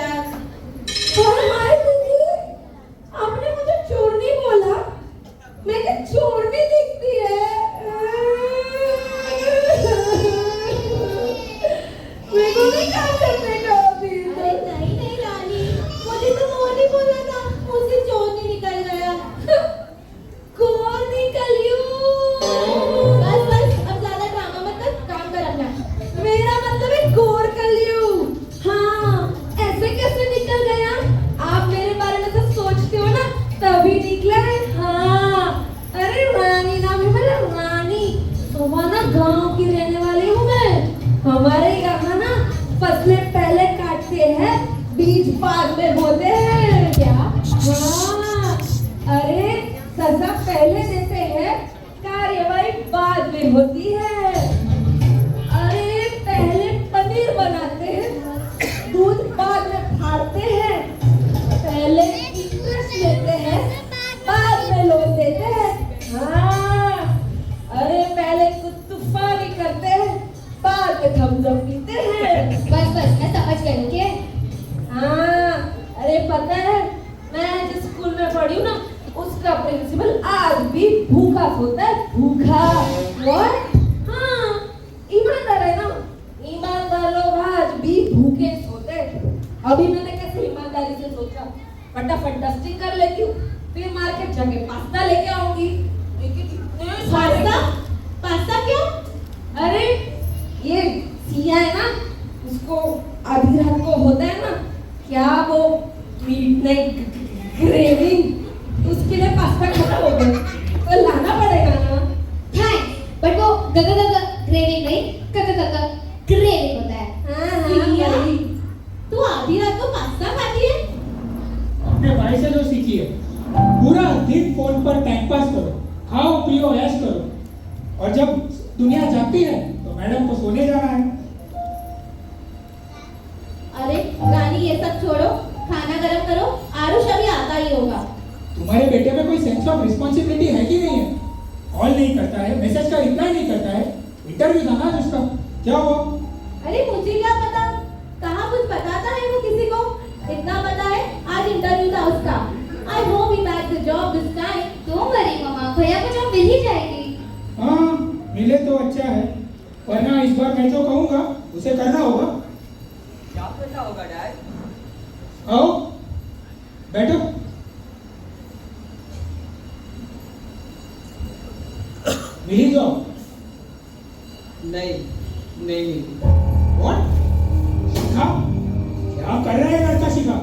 जाग। हाय दीदी, आपने मुझे चोरनी बोला, मैं क्या चोरनी दिखती है? मेरे को नहीं काम करने का अभी। अरे नहीं नहीं रानी, मुझे तो वो नहीं बोला था, मुझसे चोर नहीं निकल गया। कौन निकलियो? बस बस अब ज्यादा ड्रामा मत कर, काम कर अपना। मेरा मतलब है गोर कलियो। हाँ, ऐसे कैसे निकल गया? आप मेरे बारे में तो सोचते हो ना, तभी निकला है। हाँ, अरे रानी नाम है मेरा, रानी। तो ना गांव की रहने वाली हूँ मैं। हमारे यहाँ ना फसलें पहले काटते हैं, बीज बाद में बोते हैं। क्या? हाँ, अरे सजा पहले देते हैं, कार्यवाही बाद में होती है। अरे पहले पनीर बनाते हैं, दूध बाद में फाड़ते हैं। पहले इंटरेस्ट लेते हैं, बाद में लोन देते हैं। हाँ, अरे पहले कुत्तुफानी करते हैं, बाद में थम्स अप पीते हैं। बस बस मैं समझ गई के। हाँ, अरे पता है, मैं जिस स्कूल में पढ़ी हूँ ना, उसका प्रिंसिपल आज भी भूखा सोता है, भूखा। What? हाँ, ईमानदार है ना, ईमानदार लोग आज भी भूखे सोते हैं। अभी मैंने कैसे ईमानदारी से सोचा, फटाफट डस्टिंग कर लेती हूँ, फिर मार्केट जाके पास्ता लेके आऊंगी। लेकिन इतने सारे पास्ता? पास्ता क्यों? अरे ये सिया है ना, उसको आधी रात को होता है ना, क्या वो मिडनाइट क्रेविंग, उसके लिए पास्ता खत्म हो गया, तो लाना पड़ेगा ना। थैंक्स, बट वो गगा क्रेविंग नहीं, कका क्रेविंग होता है। हाँ सिया, वही। तू आधी रात को पास्ता खाती है? अपने भाई से जो सीखी है, पूरा दिन फोन पर टाइम पास करो, खाओ पियो ऐश करो, और जब दुनिया जागती है तो मैडम को सोने जाना है। अरे रानी ये सब छोड़ो, खाना गरम करो, आरुष अभी आता ही होगा। तुम्हारे बेटे में कोई सेंस ऑफ रिस्पॉन्सिबिलिटी है कि नहीं है? कॉल नहीं करता है, मैसेज का रिप्लाई नहीं करता है। इंटरव्यू था ना उसका, क्या हुआ? अरे मुझे क्या पता, कहाँ कुछ बताता है वो किसी को। इतना पता है आज इंटरव्यू था उसका। I hope he bags the job this time. Don't worry मम्मा, भैया को जॉब मिल ही जाएगी। हाँ, मिले तो अच्छा है, वरना इस बार मैं जो कहूँगा उसे करना होगा। क्या करना होगा डैड? आओ बैठो। मिली जॉब? नहीं नहीं मिली। What? शिखा? क्या कर रहा है लड़का शिखा?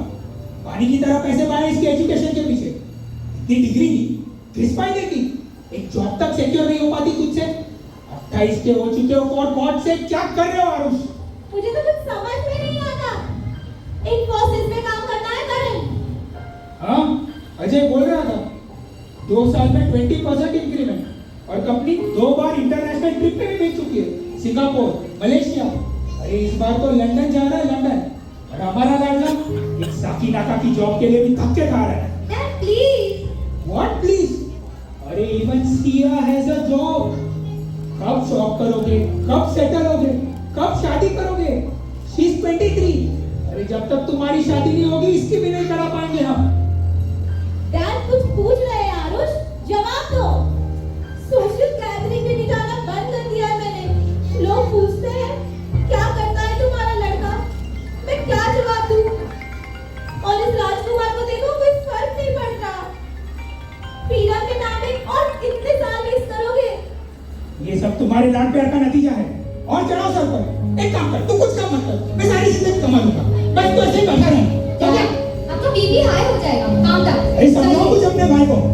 पानी की तरह पैसे पाए इसके एजुकेशन के पीछे। इतनी डिग्री की, घिस पाएंगे की? एक जॉब तक सिक्योर नहीं हो पाती तुझसे? 28 के हो चुके हो, फॉर गॉड से क्या कर रहे हो आरुष? मुझे तो कुछ समझ में नहीं आता। इन्फोसिस में काम करना है करण। हाँ, अजय बोल रहा था 2 साल में 20% इंक्रीमेंट, और कंपनी 2 बार इंटरनेशनल ट्रिप पे भी भेज चुकी है, सिंगापुर, मलेशिया। अरे इस बार तो लंदन जा रहा है, लंदन। और हमारा लाडला एक साकीनाका की जॉब के लिए भी धक्के खा रहा है। Dad please. What please? अरे even Siya has a job. कब शॉप करोगे, कब सेटल होगे, कब शादी करोगे? She is 23। अरे जब तक तुम्हारी शादी नहीं होगी इसकी भी नहीं करा पाएंगे हम। डैड कुछ पूछ रहे हैं आरुष, जवाब दो। सोशल गैदरिंग में नहीं जाना बंद कर दिया है मैंने। लोग पूछते हैं क्या करता है तुम्हारा लड़का, मैं क्या जवाब दूं? और इस राजकुमार को देखो, कोई फर्क नहीं पड़ रहा। फ्रीडम के नाम पे और कितने साल वेस्ट करोगे? ये सब तुम्हारे लाड प्यार का नतीजा है। और चढ़ाओ सर पर। एक काम कर, तू कुछ काम मत कर, मैं सारी जिंदगी कमा लूंगा, बस तू ऐसे ही बैठा रह। क्या? अब तो बीबी हाई हो जाएगा, काम डाउन। अरे समझाओ कुछ अपने भाई को।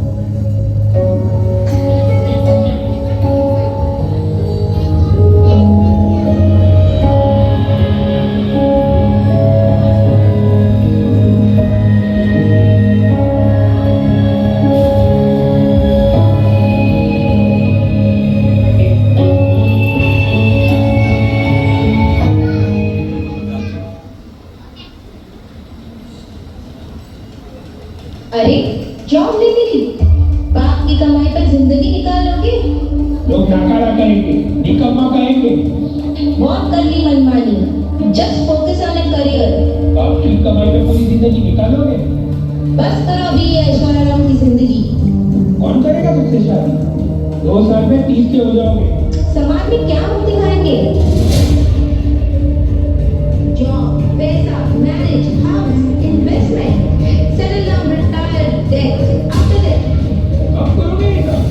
अरे जॉब लेने की बाप की कमाई पर जिंदगी निकालोगे? लोग नाकारा करेंगे, निकम्मा कहेंगे। बहुत कर ली मनमानी, Just focus on a career. आपकी कमाई पे पूरी जिंदगी निकालोगे? बस करो अभी ये ऐश्वर्या की जिंदगी। कौन करेगा तुझसे शादी? 2 साल में 30 के हो जाओगे। समाज में क्या हम दिखाएंगे? जॉब, पैसा, marriage, house, investment, settle down, retire, death, after death. अब करोगे ये सब?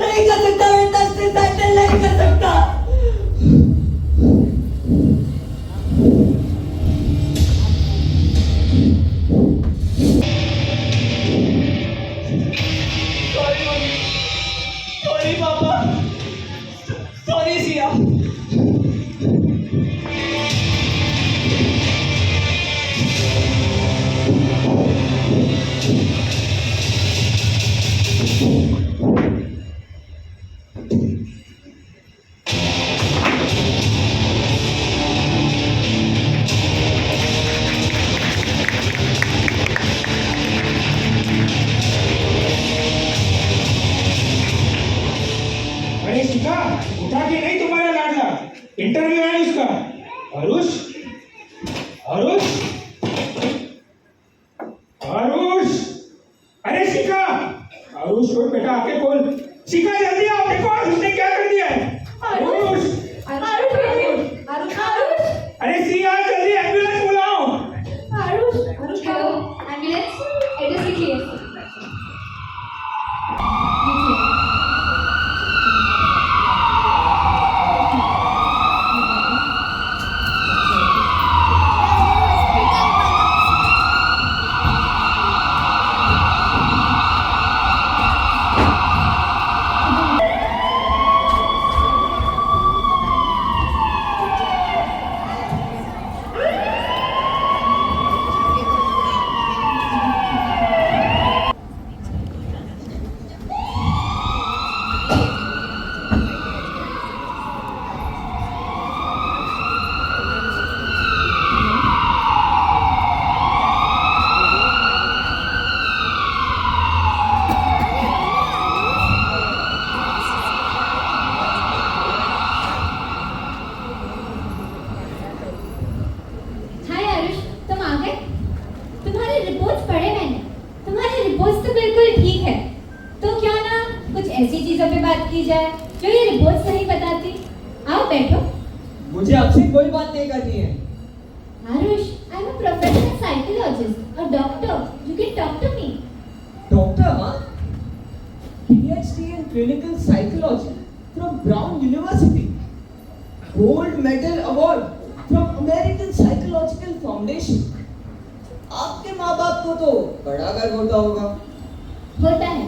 नहीं कर सकता बेटा, सेटल नहीं कर सकता। सॉरी मम्मी, सॉरी पापा, सॉरी सिया। अरे शिखा, उठा के नहीं तुम्हारा लाडला, इंटरव्यू है उसका। आरुष, आरुष, आरुष, अरे शिखा, आरुष उठ बेटा, आके खोल। शिखा जल्दी आओ, देखो आरुष ने क्या कर दिया है। आरुष, अरे सिया जल्दी एम्बुलेंस बुलाओ। हाय आरुष, तुम आ गए? तुम्हारे रिपोर्ट्स पढ़े मैंने। तुम्हारे रिपोर्ट्स तो बिल्कुल ठीक है। तो क्यों ना कुछ ऐसी चीजों पे बात की जाए जो ये रिपोर्ट्स नहीं बताती। आओ बैठो। मुझे आपसे कोई बात नहीं करनी है। Aarush, I am a professional psychologist और doctor. You can talk to me. Doctor हाँ? PhD in clinical psychology from Brown University. Gold medal award from American Psychological Foundation. आपके माँ बाप को तो बड़ा गर्व होता होगा। होता है,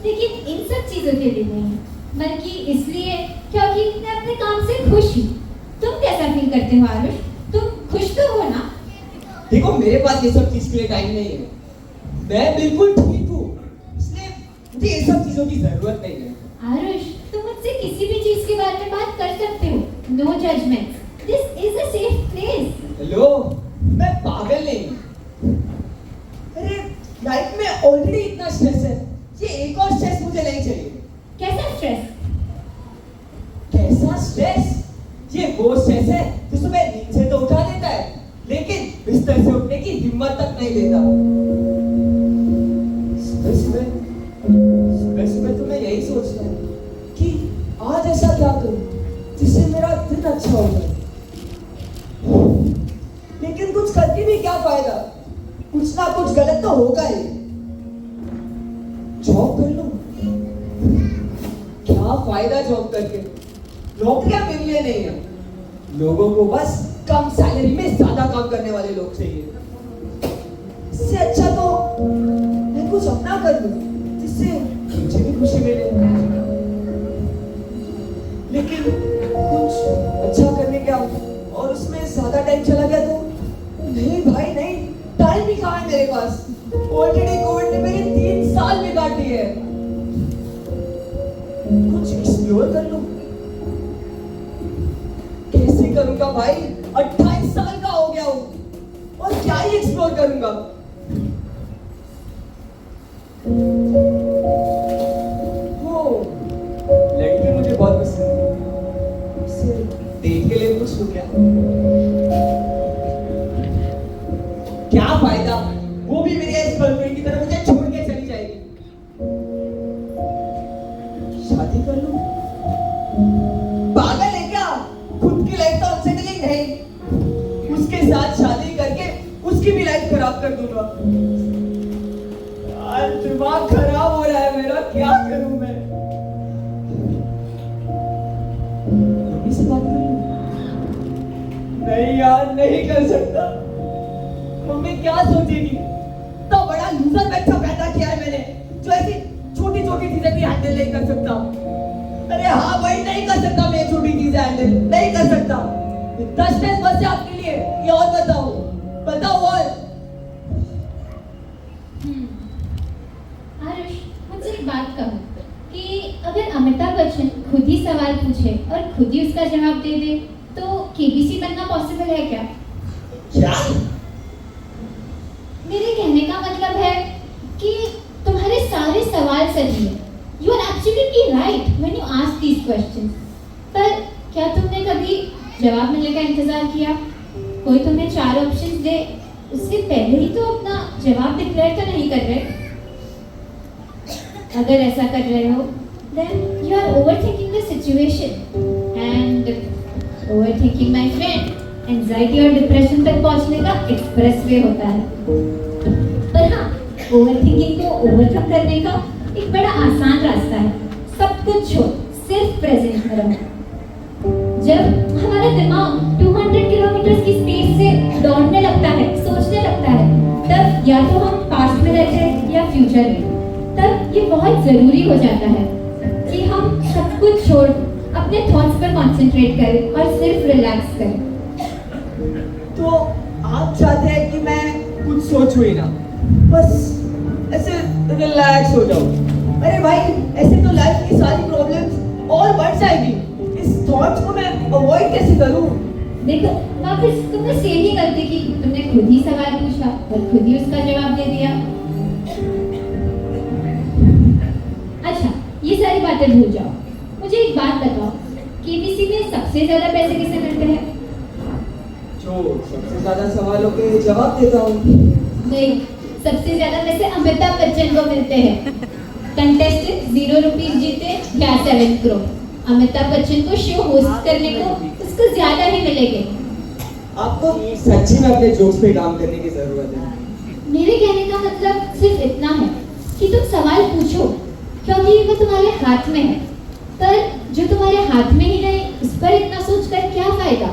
लेकिन इन सब चीजों के लिए नहीं, बल्कि इसलिए क्योंकि मैं अपने काम से खुश हूँ। तुम कैसा फील करते हो आरुष? तुम खुश तो हो ना? देखो मेरे पास ये सब चीज के लिए टाइम नहीं है। मैं बिल्कुल ठीक हूँ, इसलिए मुझे ये सब चीजों की जरूरत नहीं है। आरुष, तुम मुझसे किसी भी चीज के बारे में बात कर सकते हो। No judgement. This is a safe place. Hello, मैं पागल नहीं हूँ। अरे लाइफ में ऑलरेडी इतना स्ट्रेस है, ये एक और स्ट्रेस मुझे नहीं चाहिए। कैसा स्ट्रेस? कैसा स्ट्रेस? ये वो स्ट्रेस है जो सुबह नींद से तो उठा देता है, लेकिन बिस्तर से उठने की हिम्मत तक नहीं देता। सुबह तो मैं यही सोचता हूँ कि आज ऐसा क्या करूँ जिससे मेरा दिन अच्छा हो जाए, लेकिन कुछ करके भी क्या फायदा, कुछ ना कुछ गलत तो होगा ही। जॉब कर लूं, क्या फायदा जॉब करके, नौकरियां मिल रही नहीं है। लोगों को बस कम सैलरी में ज्यादा काम करने वाले लोग चाहिए। इससे अच्छा तो मैं कुछ अपना कर लूं जिससे मुझे भी खुशी मिले। लेकिन कुछ अच्छा करने गया और उसमें ज्यादा टाइम चला गया तो नहीं भाई नहीं, टाइम ही कहाँ है मेरे पास। ऑलरेडी कोविड ने मेरे 3 साल बिगाड़ दिए हैं। कुछ इसमें एक्सप्लोर कर लूं। कैसे करूंगा भाई, 28 साल का हो गया हूं और क्या ही एक्सप्लोर करूंगा। वो लड़की मुझे बहुत पसंद है, उससे डेट के लिए पूछ लूं क्या? क्या फायदा, वो भी मेरी एक्स गर्लफ्रेंड की तरह मुझे छोड़ के चली जाएगी। शादी कर लूं? पागल है क्या? खुद की लाइफ तो अनसेटलिंग है, उसके साथ शादी करके उसकी भी लाइफ खराब कर दूंगा। यार दिमाग खराब हो रहा है मेरा, क्या करूं मैं? मम्मी से बात कर लूं? नहीं यार, नहीं कर सकता। मम्मी क्या सोचेगी? तो बड़ा लूजर बच्चा पैदा किया है मैंने, जो ऐसी छोटी छोटी चीजें भी हैंडल नहीं कर सकता। अरे हाँ भाई, नहीं कर सकता मैं छोटी चीजें हैंडल, नहीं कर सकता। इतना स्ट्रेस बस है आपके लिए, ये और बताओ, बताओ और। आरुष, मुझसे एक बात कहो कि अगर अमिताभ बच्चन खुद ही सवाल पूछे और खुद ही उसका जवाब दे दे तो केबीसी बनना पॉसिबल है क्या? क्या? मेरे कहने का मतलब है कि तुम्हारे सारे सवाल सही है। You are absolutely right when you ask these questions. पर क्या तुमने कभी जवाब मिलने का इंतजार किया? कोई तुम्हें 4 ऑप्शंस दे, उससे पहले ही तो अपना जवाब डिक्लेयर तो नहीं कर रहे। अगर ऐसा कर रहे हो, then you are overthinking the situation. And overthinking, my friend, anxiety और डिप्रेशन तक पहुंचने का एक्सप्रेसवे होता है। पर हाँ, ओवरथिंकिंग को ओवरकम करने का एक बड़ा आसान रास्ता है। सब कुछ छोड़, सिर्फ प्रेजेंट में रहो। जब हमारा दिमाग 200 किलोमीटर की स्पीड से दौड़ने लगता है, सोचने लगता है, तब या तो हम पास्ट में रहते हैं या फ्यूचर में। तब ये बहुत जरूरी हो जाता है कि हम सब कुछ छोड़ अपने थॉट्स पर कंसंट्रेट करें और सिर्फ रिलैक्स करें। तो आप चाहते हैं कि मैं कुछ सोचूं ही ना, बस ऐसे रिलैक्स हो जाऊं। अरे भाई, ऐसे तो लाइफ की सारी प्रॉब्लम्स और बढ़ जाएगी। इस थॉट्स को मैं अवॉइड कैसे करूं? देखो, वापस तुमने सेम ही गलती की। तुमने खुद ही सवाल पूछा और खुद ही उसका जवाब दे दिया। अच्छा, ये सारी बातें भूल जाओ। मुझे एक बात बताओ, केबीसी में सबसे ज्यादा पैसे किसे मिलते हैं? जो सबसे ज्यादा सवालों के जवाब देता हूँ। नहीं, सबसे ज्यादा पैसे अमिताभ बच्चन को मिलते हैं। कंटेस्टेंट 0 रुपीज जीते या 7 करोड़। अमिताभ बच्चन को शो होस्ट करने को उसको ज्यादा ही मिलेंगे। आपको सच्ची में अपने जोक्स पे काम करने की जरूरत है। मेरे कहने का मतलब सिर्फ इतना है कि तुम सवाल पूछो, क्योंकि वो तुम्हारे हाथ में है। पर जो तुम्हारे हाथ में ही नहीं, उस पर इतना सोचकर क्या फायदा?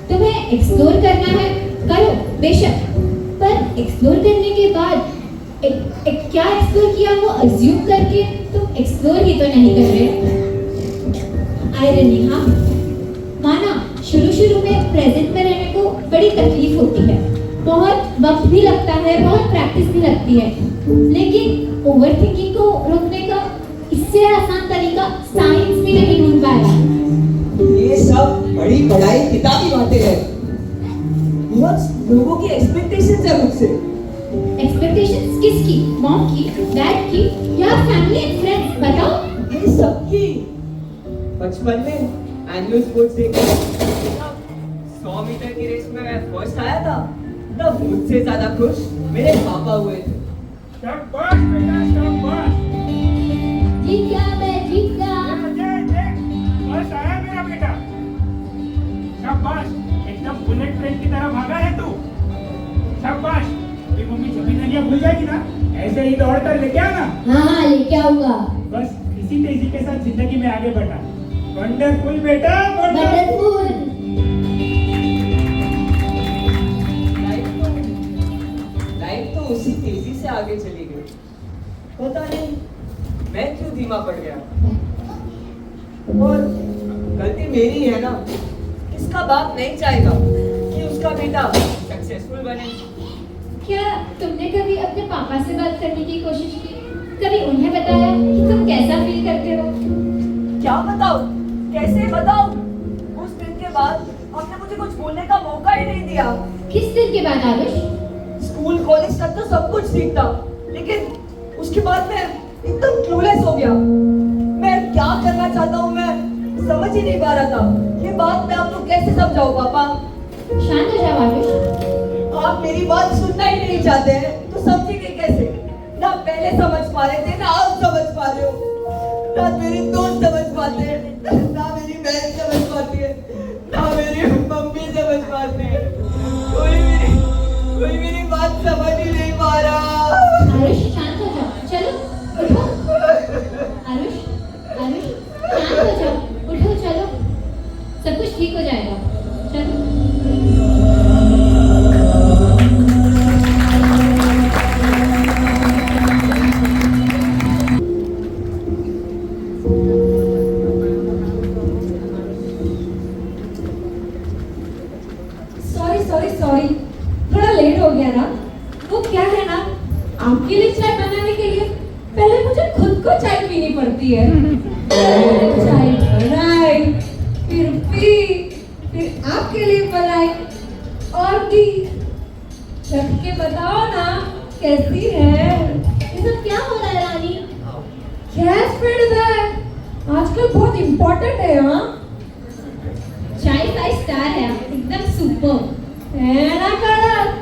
तुम्हें एक्सप्लोर करना है, करो बेशक, पर एक्सप्लोर करने के बाद क्या एक्सप्लोर किया वो अज्यूम करके तुम एक्सप्लोर ही तो नहीं कर रहे। आयरनी, हाँ माना, शुरू में प्रेजेंट में रहने को बड़ी तकलीफ होती है, बहुत वक्त भी लगता है, बहुत प्रैक्टिस भी लगती है, लेकिन ओवरथिंकिंग को रोकने का इससे आसान तरीका साइंस भी नहीं ढूंढ पाया। ये सब बड़ी बड़ाई किताबी बातें हैं। बहुत लोगों की एक्सपेक्टेशंस है मुझसे। एक्सपेक्टेशंस किसकी? मॉम की, डैड की या फैमिली एंड फ्रेंड्स? बताओ। ये सबकी। बचपन में एनुअल स्पोर्ट्स डे 100 मीटर की रेस में मैं फर्स्ट आया था, तब मुझसे ज्यादा खुश मेरे पापा हुए थे। शाबाश बेटा, शाबाश। जीत गया मैं, जीत गया। देख, फर्स्ट आया मेरा बेटा। शाबाश, एकदम बुलेट ट्रेन की तरह भागा है तू। शाबाश। अभी मम्मी जमीन भूल जाएगी ना, ऐसे ही दौड़ कर लेके आना। हाँ, लेके आऊंगा। बस इसी तेजी के साथ जिंदगी में आगे बढ़ना। वंडरफुल बेटा, वंडरफुल। लाइफ तो उसी तेजी से आगे चली गई। पता नहीं मैं क्यों धीमा पड़ गया। और गलती मेरी है ना। किसका बाप नहीं चाहेगा कि उसका बेटा सक्सेसफुल बने? क्या तुमने कभी अपने पापा से बात करने की कोशिश की? कभी उन्हें बताया कि तुम कैसा फील करते हो? क्या बताओ, कैसे बताओ? उस दिन के बाद आपने मुझे कुछ बोलने का मौका ही नहीं दिया। किस दिन के बाद आरुष? स्कूल कॉलेज तक तो सब कुछ ठीक था, लेकिन उसके बाद मैं एकदम क्लूलेस हो गया। मैं क्या करना चाहता हूँ मैं समझ ही नहीं पा रहा था। ये बात मैं आपको कैसे समझाऊं पापा? शांत हो जाओ आरुष। आप मेरी बात सुनना ही नहीं चाहते हैं तो समझेंगे कैसे? ना पहले समझ पा रहे थे, ना आप समझ पा रहे हो। ना मेरे दोस्त समझ पाते हैं, ना मेरी बहन समझ पाती है, ना मेरी मम्मी समझ पाती है। कोई मेरी बात समझ ही नहीं पा रहा। आरुष शांत हो जाओ, चलो उठो। आरुष आरुष शांत हो जाओ, उठो चलो, सब कुछ ठीक हो जाएगा, चलो। सॉरी थोड़ा लेट हो गया ना। वो क्या है ना, आपके लिए चाय बनाने के लिए पहले मुझे खुद को चाय पीनी पड़ती है। चाय बनाई, फिर पी, फिर आपके लिए बनाई और दी। चख के बताओ ना कैसी है? ये सब क्या हो रहा है रानी? गैस फीडबैक आजकल बहुत इम्पोर्टेंट है। हाँ, चाय 5 स्टार है, एकदम सुपर। ना कड़क।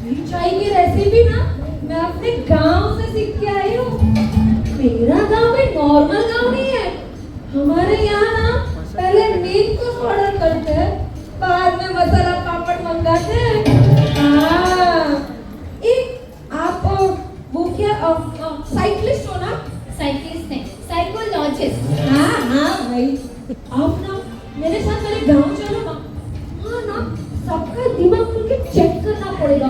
मेरी चाय की रेसिपी ना मैं अपने गांव से सीख के आई हूँ। मेरा गांव भी नॉर्मल गांव नहीं है। हमारे यहाँ ना पहले मीट को ऑर्डर करते हैं, बाद में मसाला पापड़ मंगाते हैं। हाँ, एक आप वो क्या साइकिलिस्ट हो ना? साइकिलिस्ट नहीं, साइकोलॉजिस्ट। हाँ भाई, आप ना मेरे साथ मेरे गांव चलो ना। हाँ ना, सबका दिमाग खुल के चेक करना पड़ेगा।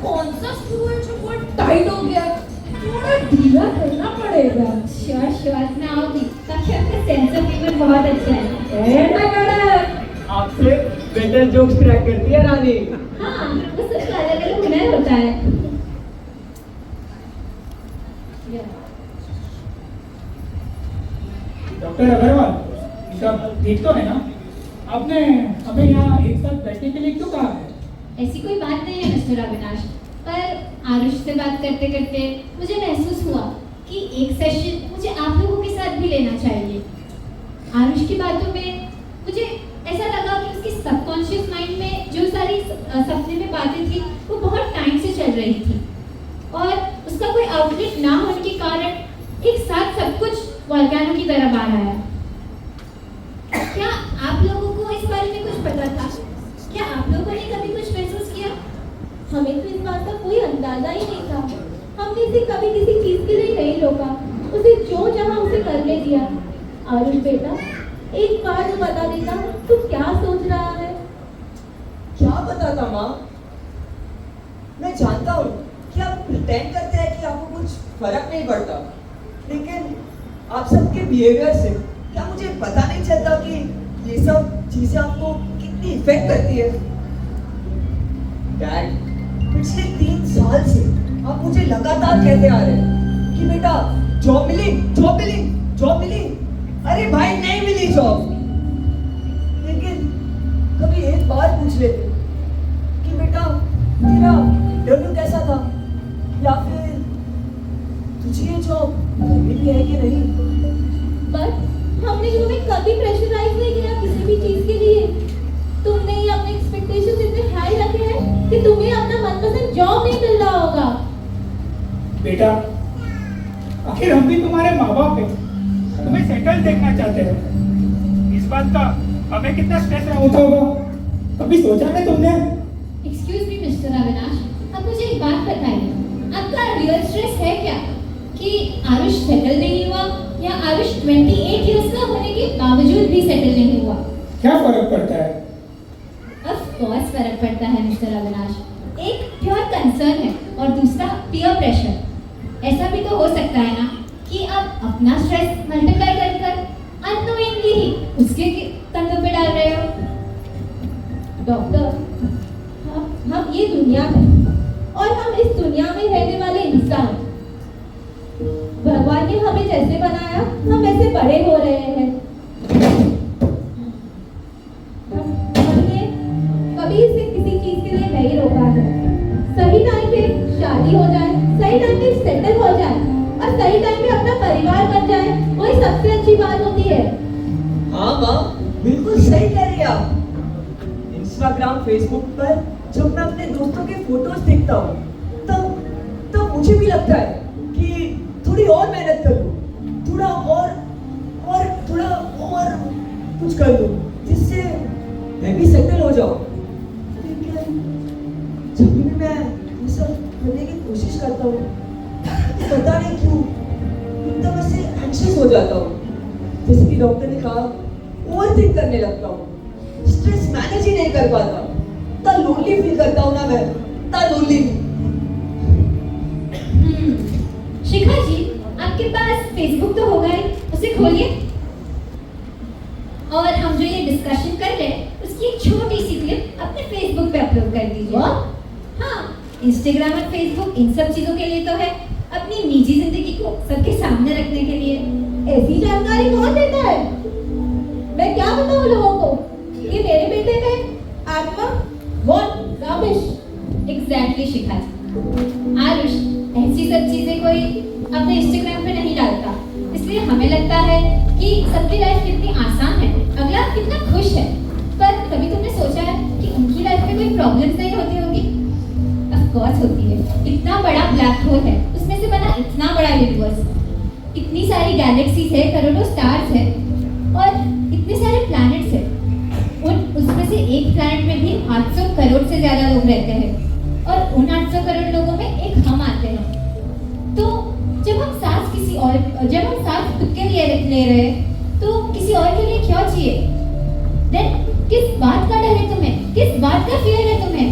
कौन सा स्क्रू है जो बहुत टाइट हो गया, थोड़ा ढीला करना पड़ेगा। श्योर मैं आऊंगी। तब आपका सेंस ऑफ ह्यूमर बहुत अच्छा है। ना कड़क। आपसे बेटर जोक्स क्रैक करती है रानी। हाँ, वो सबका अलग अलग हुनर होता है। डॉक्टर अग्रवाल, सब ठीक तो है ना? आपने हमें यहाँ एक साथ बैठने के लिए क्यों कहा है? ऐसी कोई बात नहीं है मिस्टर अविनाश, पर आरुष से बात करते करते मुझे महसूस हुआ कि एक सेशन मुझे आप लोगों के साथ भी लेना चाहिए। आरुष की बातों में मुझे ऐसा लगा कि उसकी सबकॉन्शियस माइंड में जो सारी सपने में बातें थी वो बहुत टाइम से चल रही थी और उसका कोई आउटलेट ना होने के कारण एक साथ सब कुछ वॉल्केनो की तरह बाहर आया। क्या आप लोगों को इस बारे में कुछ पता था? क्या आप लोगों ने कभी कुछ महसूस किया? हमें तो इस बात का कोई अंदाजा ही नहीं था। हमने इसे कभी किसी चीज के लिए नहीं रोका, उसे जो जहाँ उसे करने दिया। आरुष बेटा, एक बार तो बता देता तू क्या सोच रहा है? क्या बताता माँ? मैं जानता हूँ कि आप प्रिटेंड करते हैं कि आपको कुछ फर्क नहीं पड़ता, लेकिन आप सबके बिहेवियर से क्या मुझे पता नहीं चलता कि ये सब चीजें आपको कितनी इफेक्ट करती है? डैड, पिछले 3 साल से आप मुझे लगातार कहते आ रहे हैं कि बेटा जॉब मिली, जॉब मिली, जॉब मिली। अरे भाई नहीं मिली जॉब, लेकिन कभी एक बार पूछ लेते कि बेटा तेरा इंटरव्यू कैसा था, या फिर तुझे ये जॉब मिली है कि नहीं। बट हमने तुम्हें कभी प्रेशराइज नहीं किया किसी भी चीज के लिए। तुमने ही अपने एक्सपेक्टेशंस इतने हाई रखे हैं कि तुम्हें अपना मनपसंद जॉब नहीं मिल रहा होगा। बेटा, आखिर हम भी तुम्हारे माँ बाप हैं, तुम्हें सेटल देखना चाहते हैं। इस बात का हमें कितना स्ट्रेस होता होगा, कभी सोचा है तुमने? एक्सक्यूज मी मिस्टर अविनाश, अब मुझे एक बात बताइए, आपका रियल स्ट्रेस है क्या कि आरुष सेटल नहीं हुआ या आरुष 28 इयर्स का होने के बावजूद भी सेटल नहीं हुआ? क्या फर्क पड़ता है? ऑफ कोर्स फर्क पड़ता है मिस्टर अविनाश। एक प्योर कंसर्न है और दूसरा पीयर प्रेशर। ऐसा भी तो हो सकता है ना कि आप अपना स्ट्रेस मल्टीप्लाई कर अननोइंगली ही उसके कंधों पे डाल रहे हो। डॉक्टर, हम ये दुनिया है और हम इस दुनिया में रहने वाले इंसान। भगवान ने हमें जैसे बनाया हम वैसे बड़े हो रहे हैं। हमने कभी इसे किसी चीज के लिए नहीं रोका है। सही टाइम पे शादी हो जाए, सही टाइम पे सेटल हो जाए और सही टाइम पे अपना परिवार बन जाए, वही सबसे अच्छी बात होती है। हाँ माँ, बिल्कुल सही कह रही हैं आप। इंस्टाग्राम, फेसबुक पर जब मैं अपने दोस्तों के फोटोज देखता हूँ तब मुझे भी लगता है कि थोड़ी और मेहनत करूँ, थोड़ा और कुछ कर लूँ जिससे मैं भी सेटल हो जाऊँ। लेकिन जब भी मैं ये सब करने की कोशिश करता हूँ तो पता नहीं क्यों एकदम ऐसे एंग्शियस हो जाता हूँ। जैसे कि डॉक्टर ने कहा, ओवरथिंक करने लगता हूँ, स्ट्रेस मैनेज ही नहीं कर पाता, इतना लोनली फील करता हूँ ना मैं, इतना लोनली। शिखा जी, आपके पास फेसबुक तो होगा ही, उसे खोलिए और हम जो ये डिस्कशन कर रहे हैं उसकी एक छोटी सी क्लिप अपने फेसबुक पे अपलोड कर दीजिए। हाँ, इंस्टाग्राम और फेसबुक इन सब चीजों के लिए तो है, अपनी निजी जिंदगी को सबके सामने रखने के लिए। ऐसी जानकारी कौन देता है? मैं क्या बताऊं लोगों को कि मेरे बेटे में आत्मा बहुत रबिश। एग्जैक्टली शिखा जी। आरुष, ऐसी सब चीजें कोई अपने इंस्टाग्राम पे नहीं डालता, इसलिए हमें लगता है कि सबकी लाइफ कितनी आसान है, अगला कितना खुश है। पर कभी तुमने सोचा है कि उनकी लाइफ में कोई प्रॉब्लम्स नहीं होती होगी? ऑफ कोर्स होती है। इतना बड़ा ब्लैक होल है, उसमें से बना इतना बड़ा यूनिवर्स, इतनी सारी गैलेक्सीज है, करोड़ों स्टार्स है और इतने सारे प्लैनेट्स है। उसमें से एक प्लैनेट में भी 800 करोड़ से ज्यादा लोग रहते हैं और उन 800 करोड़ लोगों में एक हम आते हैं। तो जब हम सांस खुद के लिए ले रहे हैं तो किसी और के लिए क्यों चाहिए? देन किस बात का डर है तुम्हें? किस बात का फियर है तुम्हें?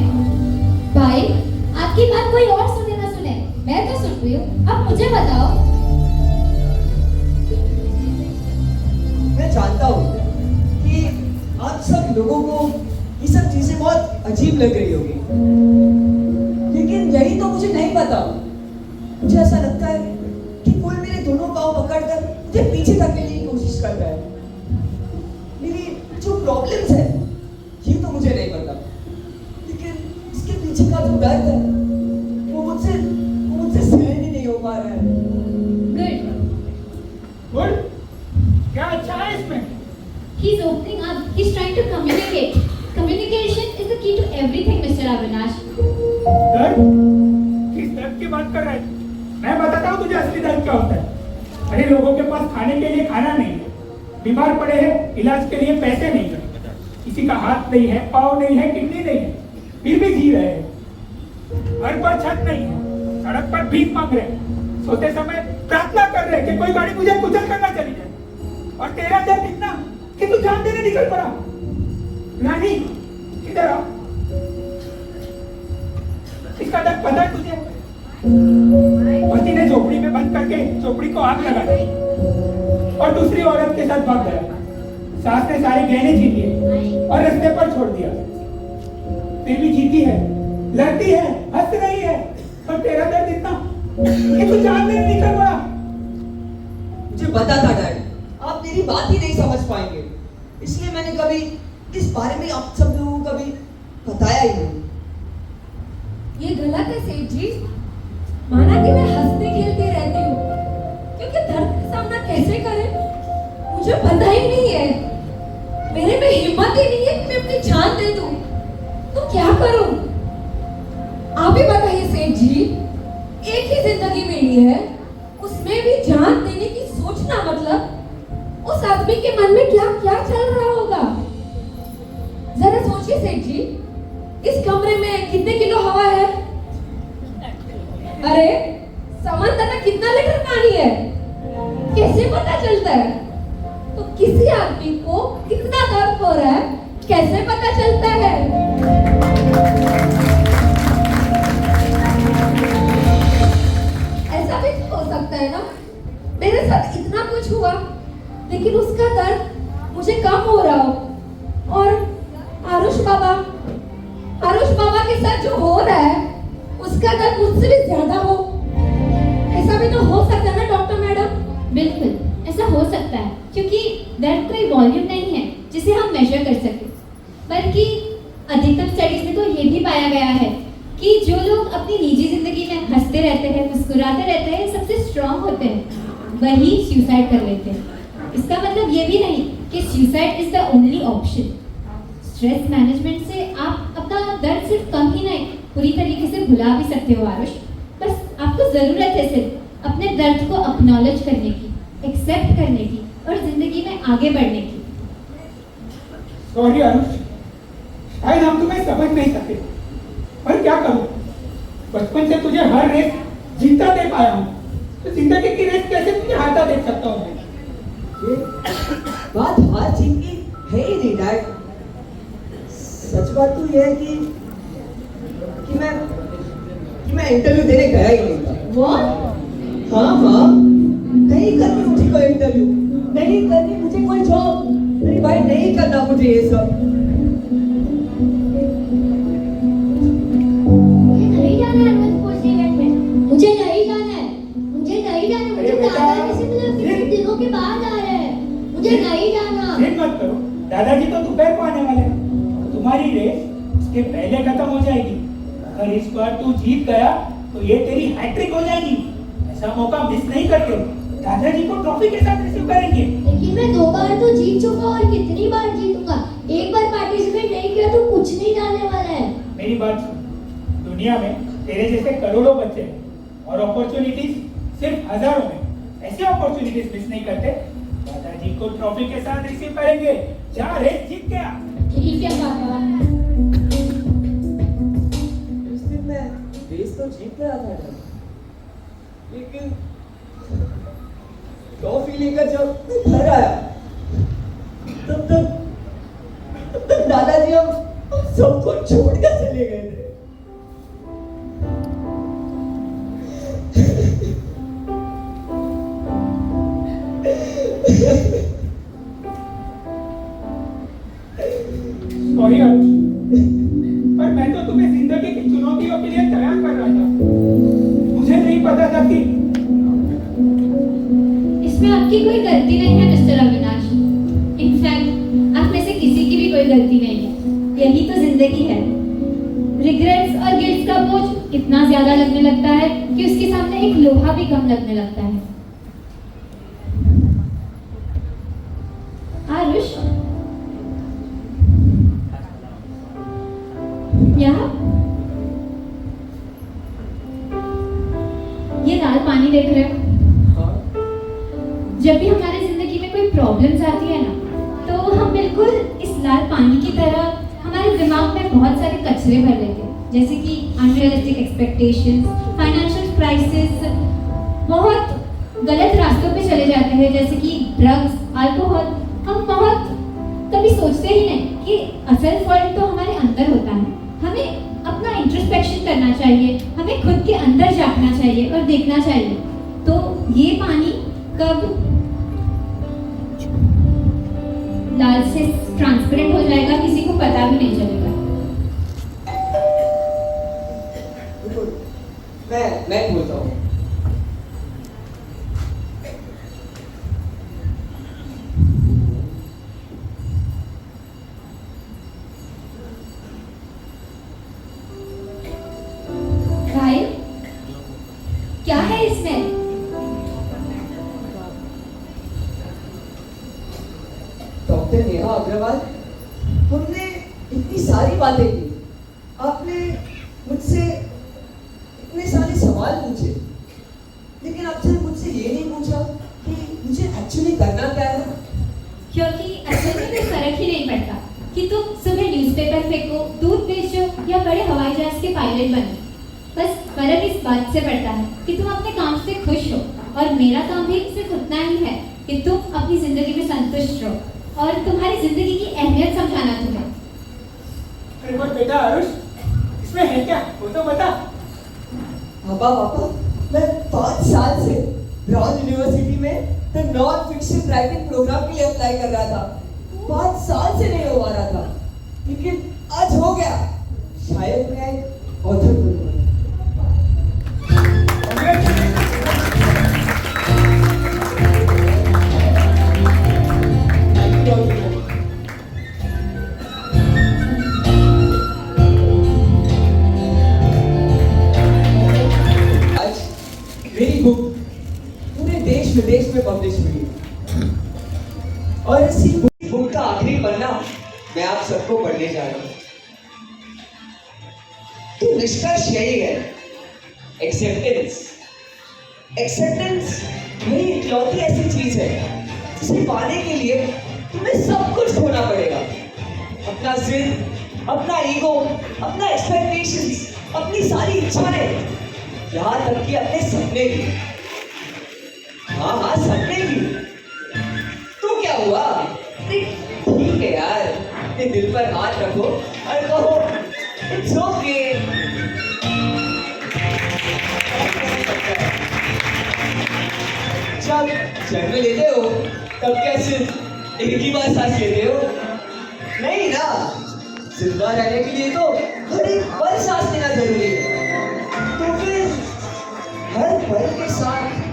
भाई, आपकी बात कोई और सुने ना सुने, मैं तो सुन रही हूँ, अब मुझे बताओ। मैं जानता हूँ कि आप सब लोगों को ये सब चीजें बहुत अजीब लग रही होगी, लेकिन यही तो मुझे नहीं पता। मुझे ऐसा लगता है कि कोई मेरे दोनों पाँव पकड़कर मुझे पीछे धकेलने की कोशिश कर रहा है। मेरी जो प्रॉब्लम्स है ये तो मुझे नहीं पता, लेकिन इसके पीछे का जो दर्द है वो मुझसे सहन ही नहीं हो पा रहा है। गुड, क्या अच्छा है इसमें? He's opening up. He's trying to communicate. Communication is the key to everything, Mr. Avinash. दर्द? किस दर्द की बात कर रहा है? मैं बताता हूँ तुझे असली दर्द क्या होता है। अरे लोगों के पास खाने के लिए खाना नहीं है, बीमार पड़े हैं, इलाज के लिए पैसे नहीं है, किसी का हाथ नहीं है, पाँव नहीं है, किडनी नहीं है, फिर भी जी रहे हैं। घर पर छत नहीं है, सड़क पर भीख मांग रहे हैं, सोते समय प्रार्थना कर रहे हैं कि कोई गाड़ी मुझे कुचल करना चली जाए। और तेरा दर्द इतना कि तू जान देने निकल पड़ा। रानी, इधर आओ। इसका दर्द पता है तुझे? पति ने झोपड़ी में बंद करके झोपड़ी को आग लगा दी और दूसरी औरत के साथ भाग गया। सास ने सारे गहने छीन लिए और रास्ते पर छोड़ दिया। फिर भी जीती है, लड़ती है, हंस रही है, और तेरा दर्द इतना कि तू जान देने निकल पड़ा। मुझे पता था डैड, आप मेरी बात ही नहीं समझ पाएंगे, इसलिए मैंने कभी इस बारे में आप सब लोगों को कभी बताया ही नहीं। ये गलत है सेठ जी। माना कि मैं हंसती खेलती रहती हूँ, क्योंकि दर्द का सामना कैसे करें मुझे पता ही नहीं है। मेरे में हिम्मत ही नहीं है कि मैं अपनी जान दे दूं। तो क्या करूं? आप ही बताइए सेठ जी। एक ही जिंदगी मिली है, उसमें भी जान देने की सोचना मतलब उस आदमी के मन में क्या क्या चल रहा होगा। जरा सोचिए सेठ जी, इस कमरे में कितने किलो हवा है? अरे समंदर में कितना लीटर पानी है? कैसे पता चलता है? तो किसी आदमी को कितना दर्द हो रहा है कैसे पता चलता है? ऐसा भी हो सकता है ना, मेरे साथ इतना कुछ हुआ लेकिन उसका दर्द मुझे कम हो रहा हो, और आरुष बाबा के साथ जो हो रहा है उसका दर्द मुझसे भी ज्यादा हो। ऐसा भी तो हो सकता है ना मेजर कर सके। बल्कि अधिकतम स्टडीज में तो ये भी पाया गया है कि जो लोग अपनी निजी जिंदगी में हंसते रहते हैं, मुस्कुराते रहते हैं, सबसे स्ट्रांग होते हैं, वही सुसाइड कर लेते हैं। इसका मतलब ये भी नहीं कि suicide is the only option. Stress management से आप अपना दर्द सिर्फ कम ही नहीं, पूरी तरीके से भुला भी सकते हो आरुष। बस आपको जरूरत है सिर्फ अपने दर्द को एक्नॉलेज करने की, एक्सेप्ट करने की और जिंदगी में आगे बढ़ने की। सॉरी आरुष, शायद हम तुम्हें समझ नहीं सके, पर क्या करूं, बचपन से तुझे हर रेस जीतता देख आया हूं, तो जिंदगी की रेस कैसे तुझे हारता देख सकता हूं मैं? ये बात हार जीत की है ही नहीं डैड। सच बात तो यह है कि मैं इंटरव्यू देने गया ही नहीं था। What? हाँ, नहीं करनी मुझे कोई इंटरव्यू, नहीं करनी मुझे कोई जॉब, नहीं भाई नहीं करना मुझे ये सब। नहीं जाना है रोज कोचिंग में, मुझे नहीं जाना है, मुझे नहीं जाना, मुझे दादाजी से मिलना कितने दिनों के बाद आ रहे हैं, मुझे नहीं जाना। जिद मत करो, दादाजी तो दोपहर को आने वाले हैं, तुम्हारी रेस उसके पहले खत्म हो जाएगी। अगर इस बार तू जीत गया तो ये तेरी हैट्रिक हो जाएगी। ऐसा मौका मिस नहीं करते, दादाजी को ट्रॉफी के साथ रिसीव करेंगे। लेकिन मैं 2 बार तो जीत चुका और कितनी बार जीतूंगा, एक बार पार्टिसिपेट नहीं किया तो कुछ नहीं जाने वाला है। मेरी बात सुन, दुनिया में तेरे जैसे करोड़ों बच्चे हैं और अपॉर्चुनिटीज सिर्फ हजारों में। ऐसे अपॉर्चुनिटीज मिस नहीं करते। दादाजी को ट्रॉफी के साथ रिसीव करेंगे। जा, रेस जीत गया। ठीक है पापा। उस दिन मैं रेस तो जीत गया था, लेकिन ट्रॉफी लेकर जब घर आया तब दादाजी हम सबको छोड़कर चले गए थे। सॉरी आरुष, पर मैं तो तुम्हें जिंदगी की चुनौतियों के लिए तैयार कर रहा था। मुझे नहीं पता था कि इसमें आपकी कोई गलती नहीं है मिस्टर अविनाश। इनफैक्ट आप में से किसी की भी कोई गलती नहीं है। यही तो जिंदगी है। रिग्रेट्स और गिल्ट का बोझ इतना ज्यादा लगने लगता है कि उसके सामने एक लोहा भी कम लगने लगता है। आरुष, यहाँ ये लाल पानी देख रहे हो? जब भी हमारे जिंदगी में कोई प्रॉब्लम्स आती है ना, तो हम बिल्कुल इस लाल पानी की तरह हमारे दिमाग में बहुत सारे कचरे भर लेते हैं, जैसे कि अनरियलिस्टिक एक्सपेक्टेशंस, फाइनेंशियल क्राइसिस, बहुत गलत रास्तों पे चले जाते हैं, जैसे कि ड्रग्स, अल्कोहल। हम बहुत कभी सोचते ही नहीं कि असल फॉल्ट तो हमारे अंदर होता है। हमें अपना इंट्रोस्पेक्शन करना चाहिए, हमें खुद के अंदर झांकना चाहिए और देखना चाहिए। तो ये पानी कब लाल से ट्रांसपेरेंट हो जाएगा किसी को पता भी नहीं चलेगा। मैं बोलता हूँ। भाई, क्या है इसमें? डॉक्टर नेहा अग्रवाल, हमने इतनी सारी बातें की, आपने मुझसे इतने सारे सवाल पूछे, लेकिन आपसे मुझसे ये नहीं पूछा कि मुझे एक्चुअली करना क्या है। क्योंकि असल में कोई फर्क ही नहीं पड़ता कि तुम सुबह न्यूज़पेपर फेंको, दूध बेचो या बड़े हवाई जहाज के पायलट बनो। बस फर्क इस बात से पड़ता है कि तुम अपने काम से खुश हो, और मेरा काम भी सिर्फ उतना ही है कि तुम अपनी जिंदगी में संतुष्ट रहो और तुम्हारी जिंदगी की अहमियत समझाना तुम्हें। अरे पर बेटा आरुष, इसमें है क्या, वो तो बता। पापा, मैं 5 साल से ब्राउन यूनिवर्सिटी में the non fiction writing program के लिए अप्लाई कर रहा था। 5 साल से नहीं हो पा रहा था, लेकिन आज हो गया। शायद मैं एक ऑथर बनूंगा। प्रदेश में पब्लिश हुई और इसी बुक का आखिरी पन्ना मैं आप सबको पढ़ने जा रहा हूँ। तो निष्कर्ष यही है, एक्सेप्टेंस। एक्सेप्टेंस वही इकलौती ऐसी चीज है जिसे पाने के लिए तुम्हें सब कुछ खोना पड़ेगा। अपना जिद, अपना ईगो, अपना एक्सपेक्टेशंस, अपनी सारी इच्छाएं, यहाँ तक कि अपने सपने भी। हाँ सपने भी। तो क्या हुआ? ठीक है यार, अपने दिल पर हाथ रखो और कहो इट्स ओके। जब जन्म लेते हो तब क्या सिर्फ एक ही बार सांस लेते हो? नहीं ना, जिंदा रहने के लिए तो हर एक पल सांस लेना जरूरी है। तो फिर हर पल के साथ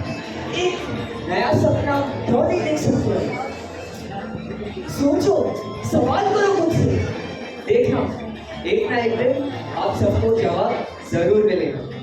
एक नया सपना क्यों नहीं देख सकते? सोचो, सवाल करो खुद से, देखना एक ना एक दिन आप सबको जवाब जरूर मिलेगा।